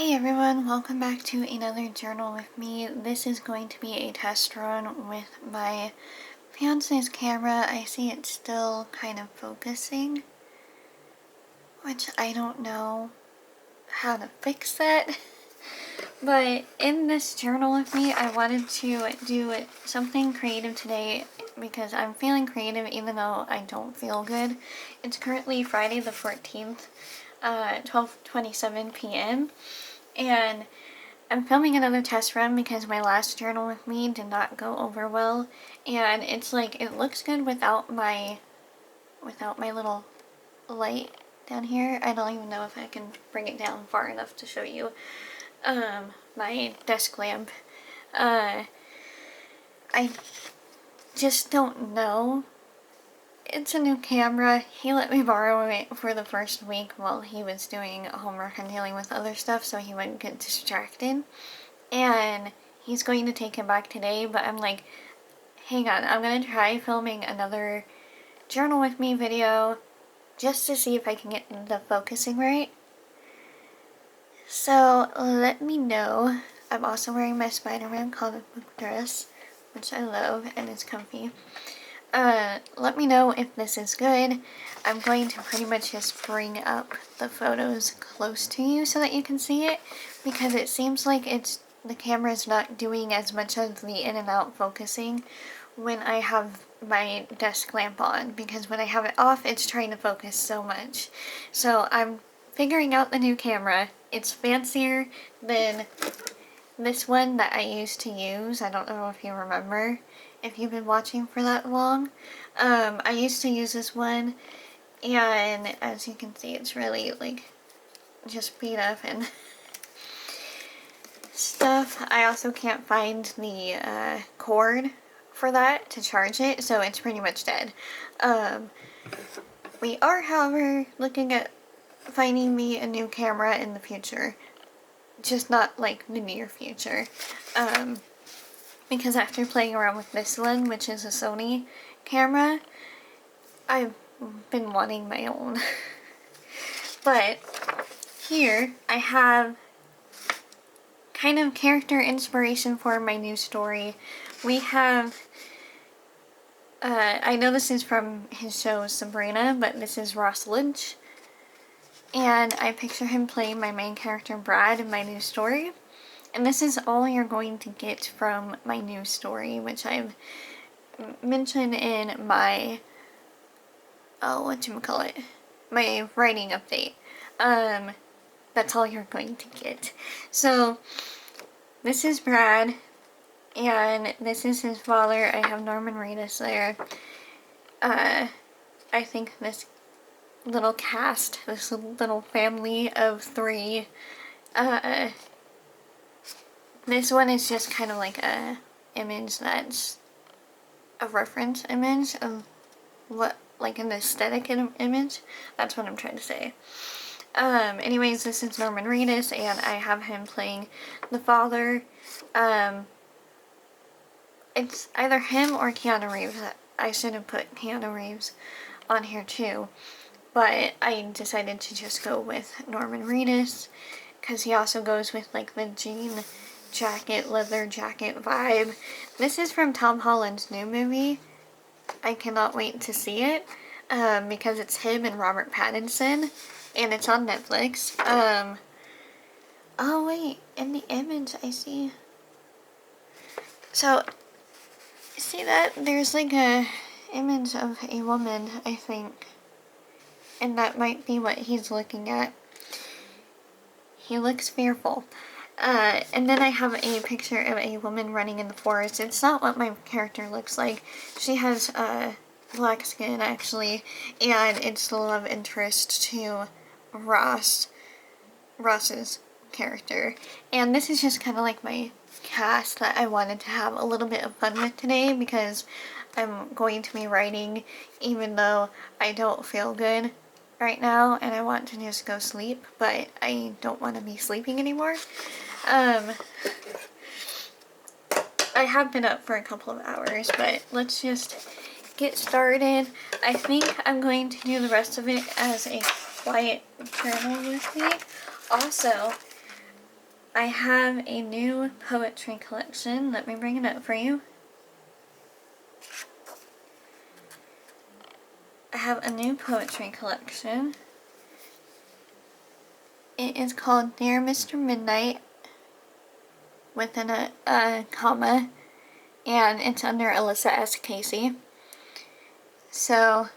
Hey everyone, welcome back to another journal with me. This is going to be a test run with my fiance's camera. I see it's still kind of focusing, which I don't know how to fix that. But in this journal with me, I wanted to do something creative today because I'm feeling creative even though I don't feel good. It's currently Friday the 14th, 12:27 p.m. and I'm filming another test run because my last journal with me did not go over well, and it's like it looks good without my little light down here. I don't even know if I can bring it down far enough to show you my desk lamp. I just don't know. It's a new camera. He let me borrow it for the first week while he was doing homework and dealing with other stuff so he wouldn't get distracted. And he's going to take it back today, but I'm like, hang on, I'm gonna try filming another journal with me video just to see if I can get the focusing right. So let me know. I'm also wearing my Spider-Man comic book dress, which I love and it's comfy. Let me know if this is good. I'm going to pretty much just bring up the photos close to you so that you can see it, because it seems like the camera is not doing as much of the in and out focusing when I have my desk lamp on, because when I have it off it's trying to focus so much. So I'm figuring out the new camera. It's fancier than this one that I used to use. I don't know if you remember, if you've been watching for that long. I used to use this one, and as you can see it's really like just beat up and stuff. I also can't find the cord for that to charge it, so it's pretty much dead. We are, however, looking at finding me a new camera in the future. Just not like the near future. Because after playing around with this one, which is a Sony camera, I've been wanting my own. But here I have kind of character inspiration for my new story. We have, I know this is from his show Sabrina, but this is Ross Lynch. And I picture him playing my main character Brad in my new story. And this is all you're going to get from my new story, which I've mentioned in my, my writing update. That's all you're going to get. So, this is Brad, and this is his father. I have Norman Reedus there. I think this little cast, this little family of three, this one is just kind of like a image that's a reference image of what, like an aesthetic image. That's what I'm trying to say. Anyways, this is Norman Reedus, and I have him playing the father. It's either him or Keanu Reeves. I should have put Keanu Reeves on here too, but I decided to just go with Norman Reedus because he also goes with like the jean jacket, leather jacket vibe. This is from Tom Holland's new movie. I cannot wait to see it because it's him and Robert Pattinson, and it's on Netflix. Oh wait, in the image I see. So, see that? There's like a image of a woman, I think. And that might be what he's looking at. He looks fearful. And then I have a picture of a woman running in the forest. It's not what my character looks like. She has black skin, actually, and it's the love interest to Ross's character. And this is just kind of like my cast that I wanted to have a little bit of fun with today, because I'm going to be writing even though I don't feel good right now and I want to just go sleep, but I don't want to be sleeping anymore. I have been up for a couple of hours, but let's just get started. I think I'm going to do the rest of it as a quiet journal with me. Also, I have a new poetry collection. Let me bring it up for you. I have a new poetry collection. It is called Dear Mr. Midnight, within a comma, and it's under Alyssa S. Casey. So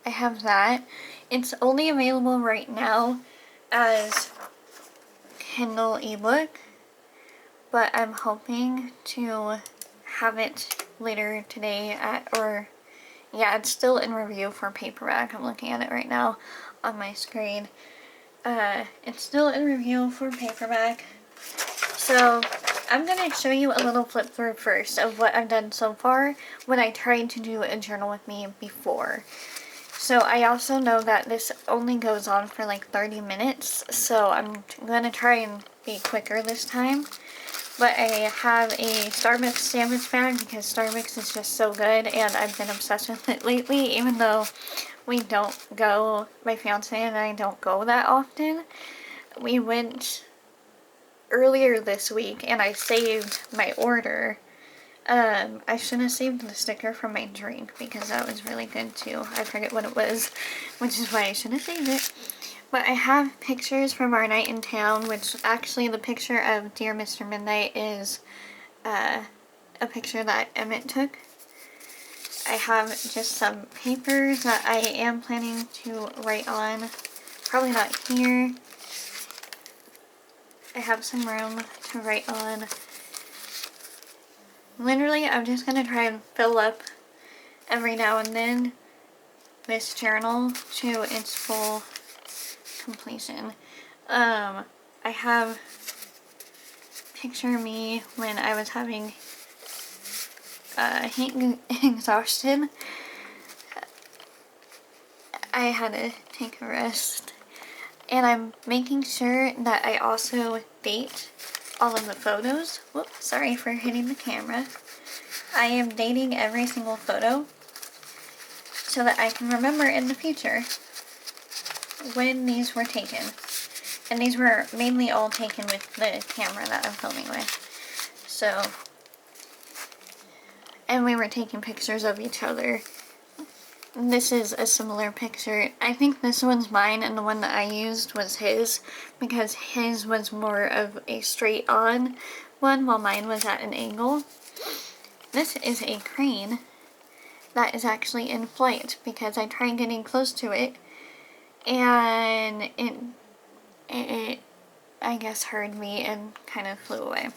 I have that. It's only available right now as Kindle ebook, but I'm hoping to have it later today yeah, it's still in review for paperback. I'm looking at it right now on my screen. It's still in review for paperback. So I'm gonna show you a little flip through first of what I've done so far when I tried to do a journal with me before. So I also know that this only goes on for like 30 minutes, so I'm gonna try and be quicker this time. But I have a Starbucks sandwich bag because Starbucks is just so good and I've been obsessed with it lately, even though we don't go, my fiance and I don't go that often. We went earlier this week and I saved my order. I should have saved the sticker from my drink because that was really good too. I forget what it was, which is why I should have saved it. But I have pictures from our night in town, which actually the picture of Dear Mr. Midnight is a picture that Emmett took. I have just some papers that I am planning to write on. Probably not here. I have some room to write on. Literally, I'm just going to try and fill up every now and then this journal to its full completion. I have picture me when I was having heat exhaustion. I had to take a rest. And I'm making sure that I also date all of the photos. Whoops, sorry for hitting the camera. I am dating every single photo so that I can remember in the future when these were taken. And these were mainly all taken with the camera that I'm filming with. So, and we were taking pictures of each other. This is a similar picture. I think this one's mine and the one that I used was his because his was more of a straight on one while mine was at an angle. This is a crane that is actually in flight because I tried getting close to it and it I guess heard me and kind of flew away.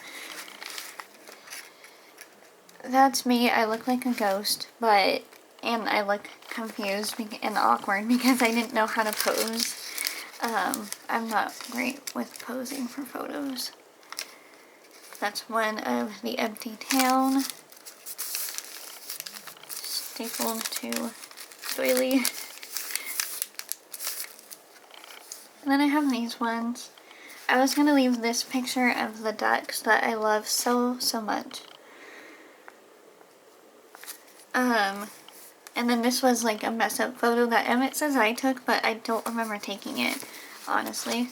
That's me. I look like a ghost, and I look confused and awkward because I didn't know how to pose. I'm not great with posing for photos. That's one of the empty town stapled to doily. And then I have these ones. I was going to leave this picture of the ducks that I love so much. And then this was like a mess up photo that Emmett says I took, but I don't remember taking it, honestly.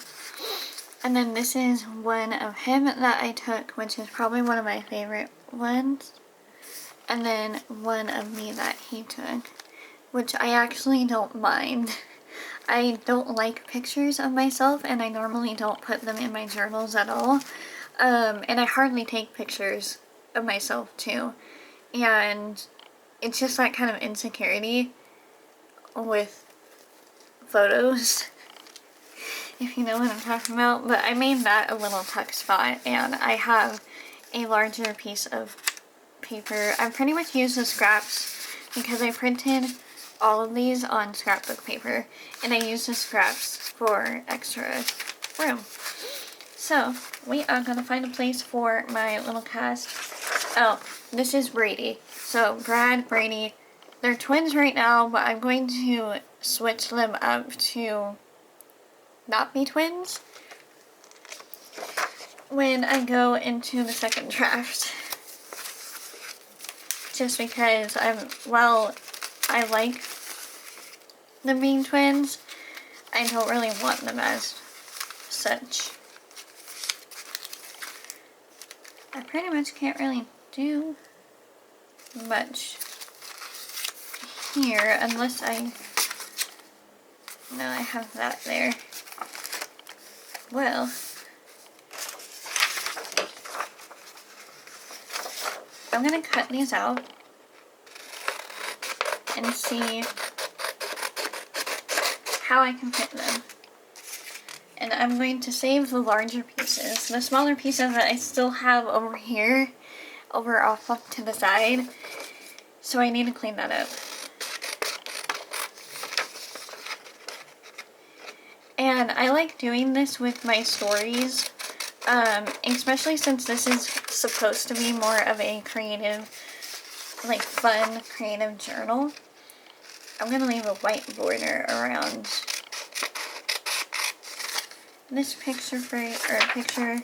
And then this is one of him that I took, which is probably one of my favorite ones. And then one of me that he took, which I actually don't mind. I don't like pictures of myself, and I normally don't put them in my journals at all. And I hardly take pictures of myself too. And it's just that kind of insecurity with photos, if you know what I'm talking about. But I made that a little tuck spot, and I have a larger piece of paper. I pretty much used the scraps because I printed all of these on scrapbook paper, and I used the scraps for extra room. So we are gonna find a place for my little cast. Oh, this is Brady. So Brad, Brady, they're twins right now, but I'm going to switch them up to not be twins when I go into the second draft. Just because I like them being twins, I don't really want them as such. I pretty much can't really do much here unless I... No, I have that there. Well, I'm gonna cut these out and see how I can fit them. And I'm going to save the larger pieces. The smaller pieces that I still have over here, over off to the side. So I need to clean that up. And I like doing this with my stories, especially since this is supposed to be more of a creative, like fun, creative journal. I'm gonna leave a white border around this picture frame, or picture.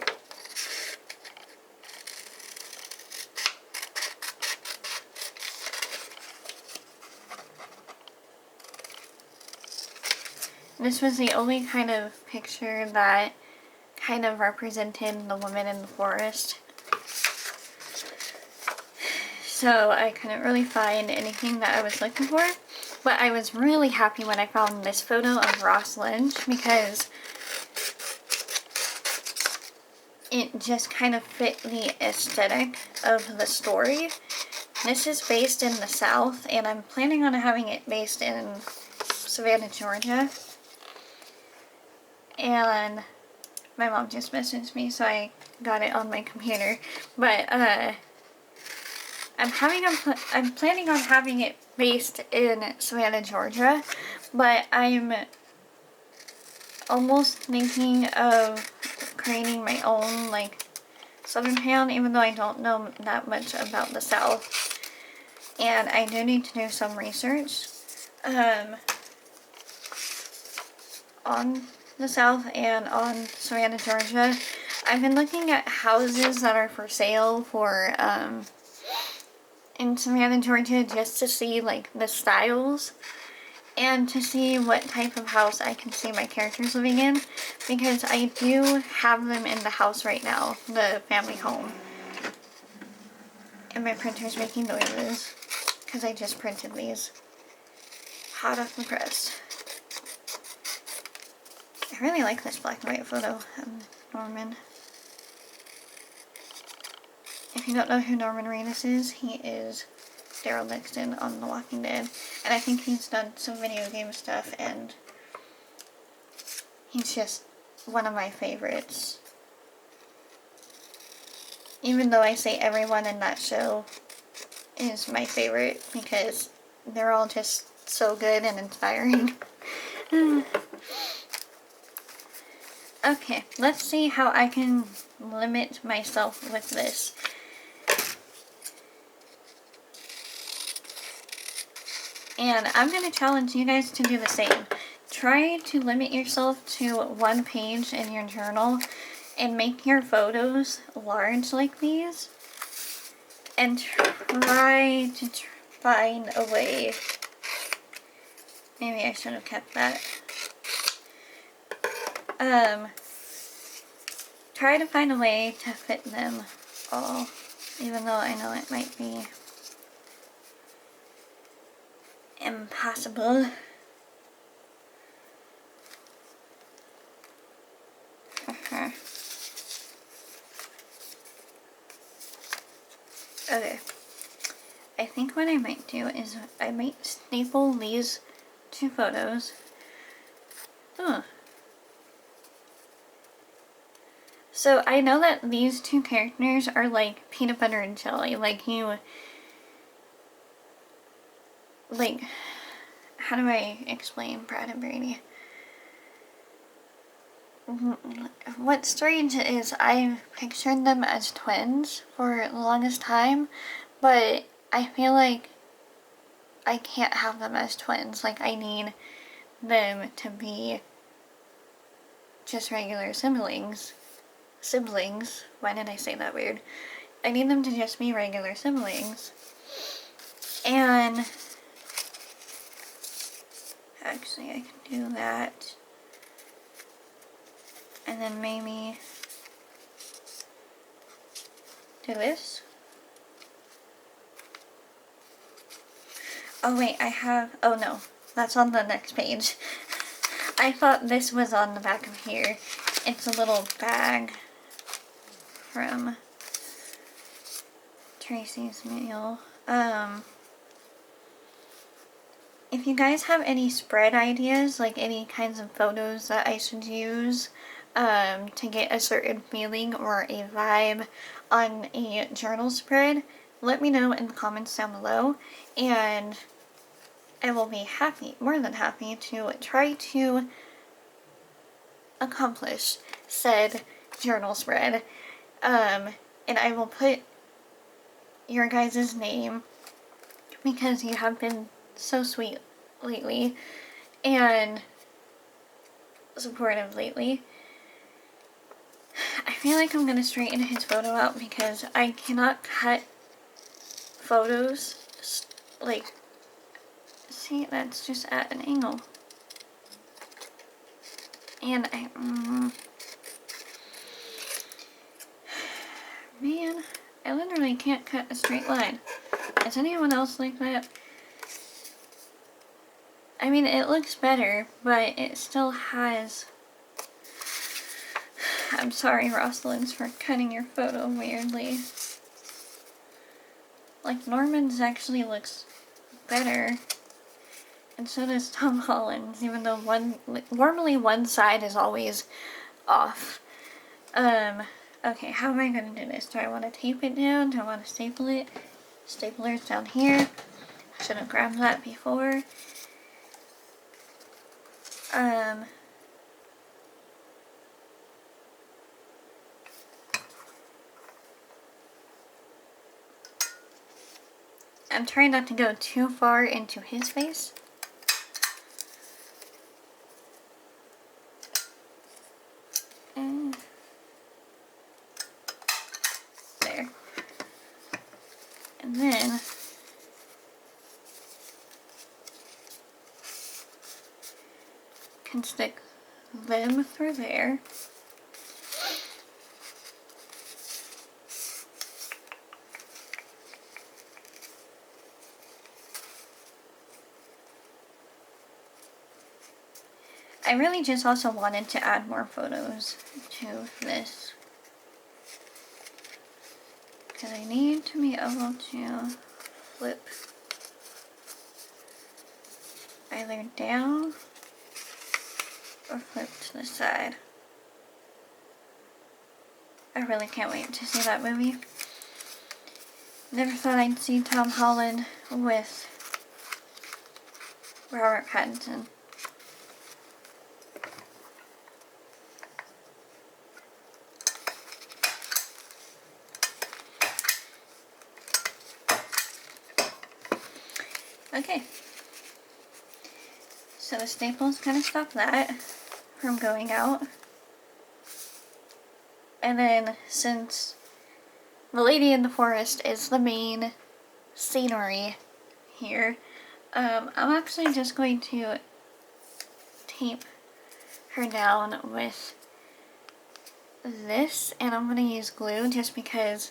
This was the only kind of picture that kind of represented the woman in the forest. So I couldn't really find anything that I was looking for. But I was really happy when I found this photo of Ross Lynch because it just kind of fit the aesthetic of the story. This is based in the South, and I'm planning on having it based in Savannah, Georgia. And my mom just messaged me, so I got it on my computer. But I'm planning on having it based in Savannah, Georgia, but I'm almost thinking of creating my own, like, Southern town, even though I don't know that much about the South. And I do need to do some research on the South and on Savannah, Georgia. I've been looking at houses that are for sale for, in Savannah, Georgia, just to see, like, the styles and to see what type of house I can see my characters living in, because I do have them in the house right now, the family home. And my printer's making noises because I just printed these hot off the press. I really like this black and white photo of Norman. If you don't know who Norman Reedus is, he is Daryl Dixon on The Walking Dead. And I think he's done some video game stuff, and he's just one of my favorites. Even though I say everyone in that show is my favorite, because they're all just so good and inspiring. Okay, let's see how I can limit myself with this. And I'm going to challenge you guys to do the same. Try to limit yourself to one page in your journal and make your photos large like these. And try to find a way. Maybe I should have kept that. Try to find a way to fit them all, even though I know it might be impossible. Okay. I think what I might do is I might staple these two photos. Oh. So I know that these two characters are like peanut butter and jelly. Like how do I explain Brad and Brady? What's strange is I pictured them as twins for the longest time, but I feel like I can't have them as twins. Like, I need them to be just regular siblings. Why did I say that weird? I need them to just be regular siblings. And actually I can do that. And then maybe do this. Oh wait, I have, oh no, that's on the next page. I thought this was on the back of here. It's a little bag from Tracy's mail. If you guys have any spread ideas, like any kinds of photos that I should use to get a certain feeling or a vibe on a journal spread, let me know in the comments down below, and I will be happy, more than happy, to try to accomplish said journal spread. And I will put your guys' name, because you have been so sweet lately and supportive lately. I feel like I'm gonna straighten his photo out because I cannot cut photos like, see, that's just at an angle, and man, I literally can't cut a straight line. Is anyone else like that? I mean, it looks better, but it still has... I'm sorry, Rosalind's, for cutting your photo weirdly. Like, Norman's actually looks better, and so does Tom Holland's, even though normally one side is always off. Okay, how am I gonna do this? Do I want to tape it down? Do I want to staple it? Stapler's down here. I should have grabbed that before. I'm trying not to go too far into his face. And there. And then can stick them through there. I really just also wanted to add more photos to this, because I need to be able to flip either down or flip to the side. I really can't wait to see that movie. Never thought I'd see Tom Holland with Robert Pattinson. Okay, so the staples kind of stop that from going out. And then, since the Lady in the Forest is the main scenery here, I'm actually just going to tape her down with this, and I'm going to use glue just because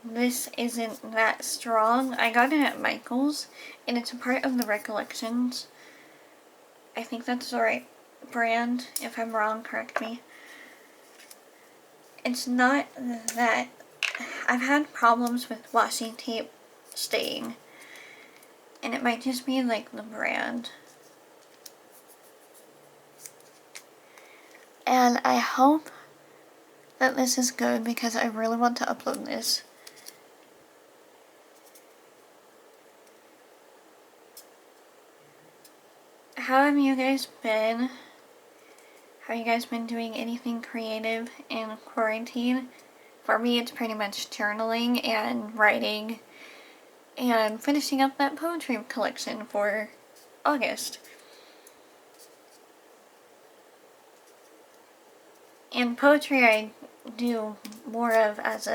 this isn't that strong. I got it at Michael's, and it's a part of the Recollections. I think that's the right brand. If I'm wrong, correct me. It's not that... I've had problems with washi tape staying, and it might just be like the brand. And I hope that this is good because I really want to upload this. How have you guys been? Have you guys been doing anything creative in quarantine? For me, it's pretty much journaling and writing and finishing up that poetry collection for August. And poetry I do more of as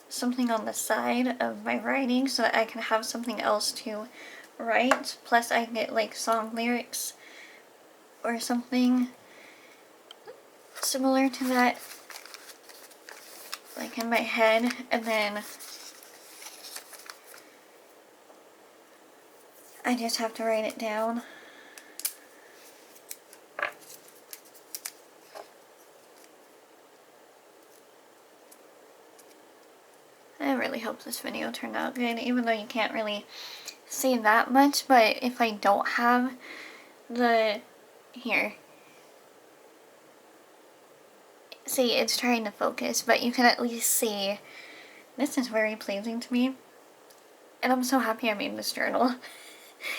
something on the side of my writing so that I can have something else to write. Plus I get like song lyrics or something similar to that. like in my head, and then I just have to write it down. I really hope this video turned out good, even though you can't really see that much, but if I don't have the, here, see, it's trying to focus, but you can at least see this is very pleasing to me, and I'm so happy I made this journal,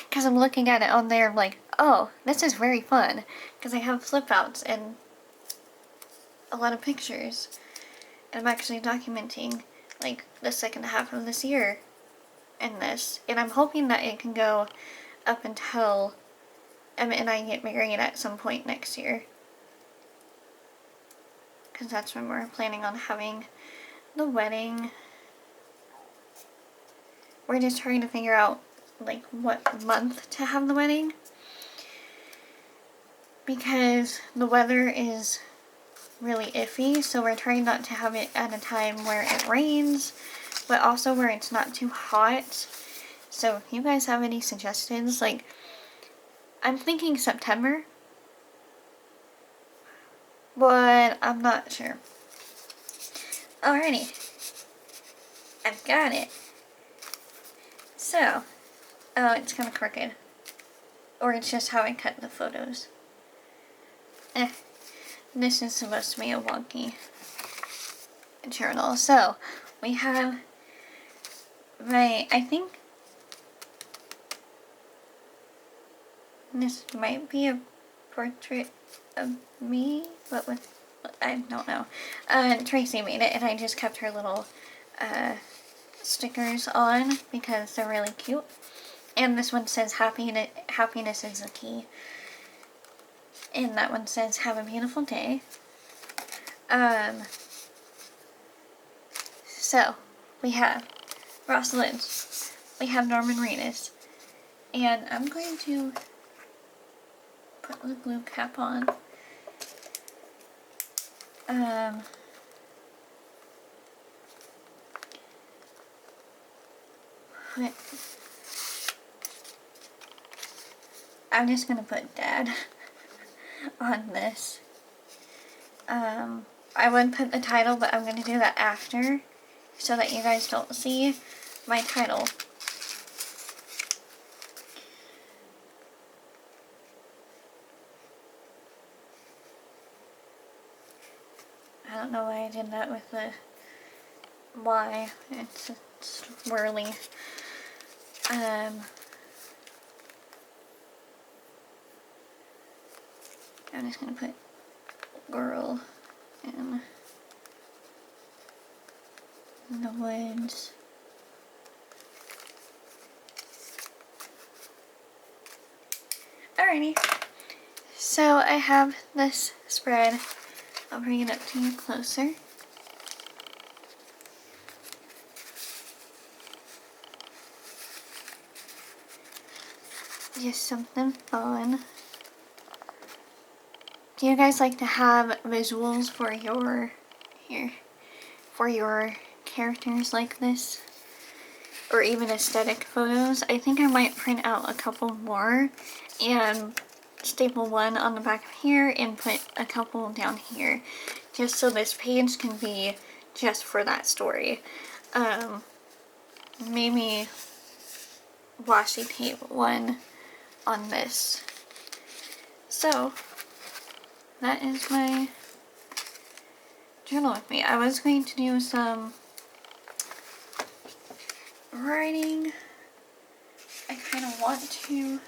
because I'm looking at it on there, I'm like, oh, this is very fun, because I have flip outs and a lot of pictures, and I'm actually documenting, like, the second half of this year in this, and I'm hoping that it can go up until Emmett and I get married at some point next year, because that's when we're planning on having the wedding. We're just trying to figure out like what month to have the wedding, because the weather is really iffy, so we're trying not to have it at a time where it rains, but also where it's not too hot. So if you guys have any suggestions, like, I'm thinking September, but I'm not sure. Alrighty, I've got it. So, oh, it's kind of crooked. Or it's just how I cut the photos. This is supposed to be a wonky journal. So, we have my, I think this might be a portrait of me, but with, I don't know. Tracy made it, and I just kept her little stickers on because they're really cute. And this one says happiness is the key. And that one says have a beautiful day. So we have Ross Lynch, we have Norman Reedus, and I'm going to put the glue cap on. I'm just gonna put Dad on this. I would put the title, but I'm gonna do that after so that you guys don't see my title. I don't know why I did that with the Y. It's swirly. I'm just gonna put girl in the woods. Alrighty. So I have this spread. I'll bring it up to you closer. Just something fun. Do you guys like to have visuals for your characters like this? Or even aesthetic photos? I think I might print out a couple more and staple one on the back of here and put a couple down here, just so this page can be just for that story. Maybe washi tape one on this. So that is my journal with me. I was going to do some writing. I kind of want to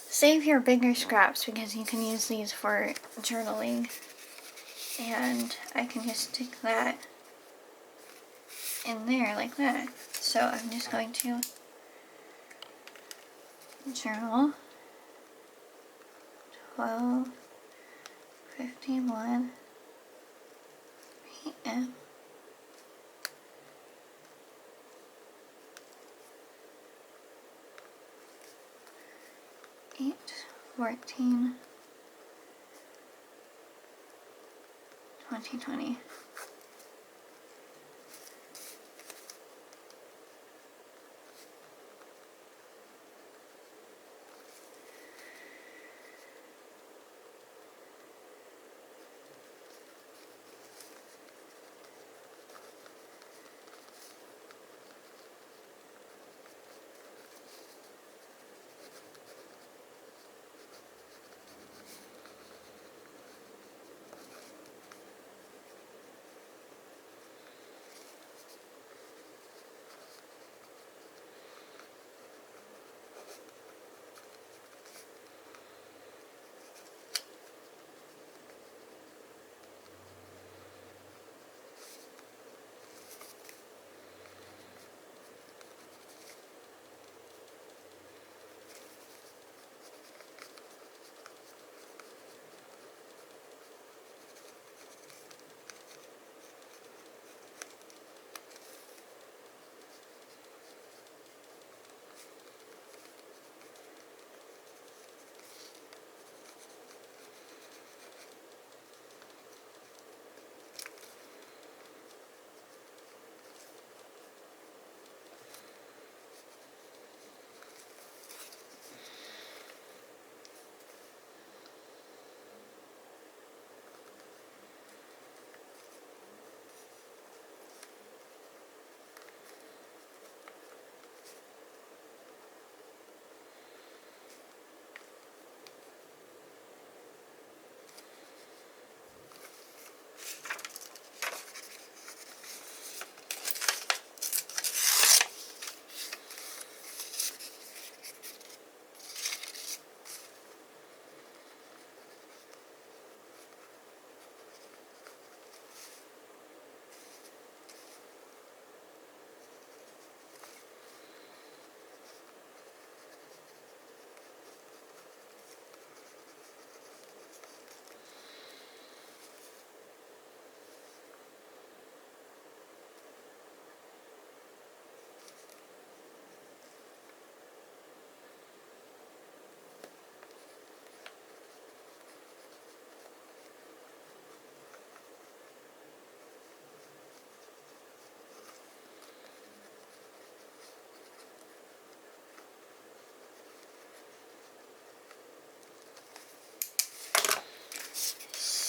save your bigger scraps because you can use these for journaling, and I can just stick that in there like that. So I'm just going to journal 12:51 p.m. 8/14/2020.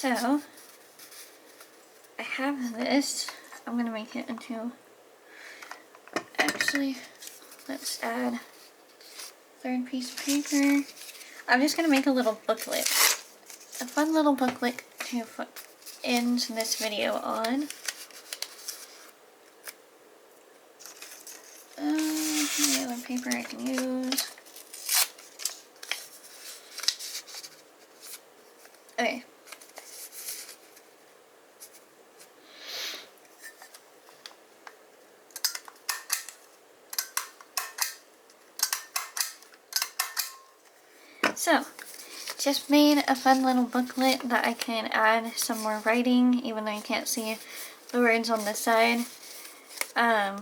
So, I have this. I'm going to make it into, actually, let's add third piece of paper. I'm just going to make a little booklet. A fun little booklet to end this video on. Any other paper I can use. Okay. So, just made a fun little booklet that I can add some more writing, even though you can't see the words on the side. I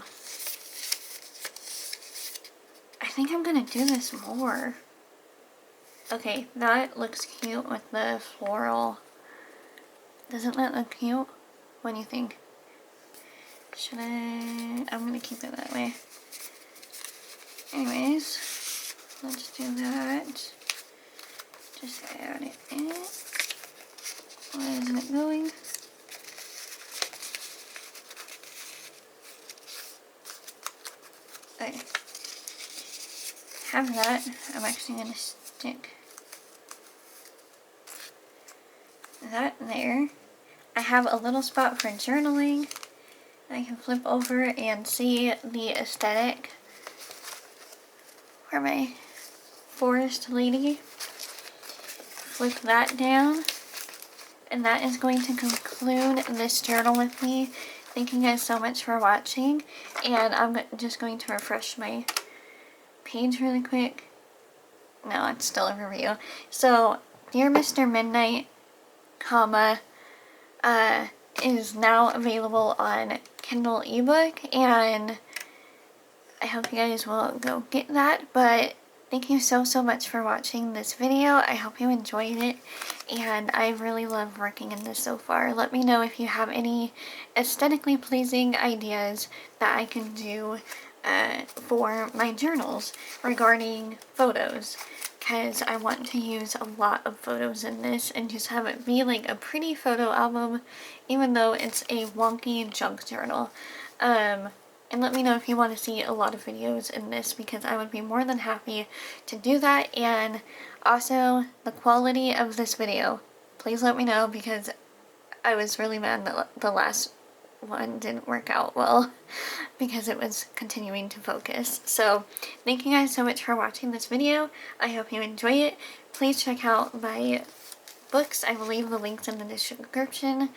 think I'm gonna do this more. Okay, that looks cute with the floral. Doesn't that look cute? What do you think? Should I? I'm gonna keep it that way. Anyways, let's do that. Just add it in. Why isn't it going? Okay. Have that. I'm actually gonna stick that there. I have a little spot for journaling. I can flip over and see the aesthetic for my forest lady. Flip that down. And that is going to conclude this journal with me. Thank you guys so much for watching. And I'm just going to refresh my page really quick. No, it's still a review. So, Dear Mr. Midnight, comma, is now available on Kindle ebook, and I hope you guys will go get that. But thank you so much for watching this video. I hope you enjoyed it, and I really love working in this so far. Let me know if you have any aesthetically pleasing ideas that I can do for my journals regarding photos, because I want to use a lot of photos in this and just have it be like a pretty photo album, even though it's a wonky junk journal. And let me know if you want to see a lot of videos in this, because I would be more than happy to do that. And also the quality of this video, please let me know, because I was really mad that the last one didn't work out well because it was continuing to focus. So thank you guys so much for watching this video. I hope you enjoy it. Please check out my books. I will leave the links in the description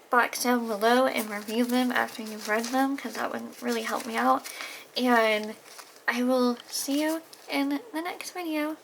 box down below and review them after you've read them, because that would really help me out. And I will see you in the next video.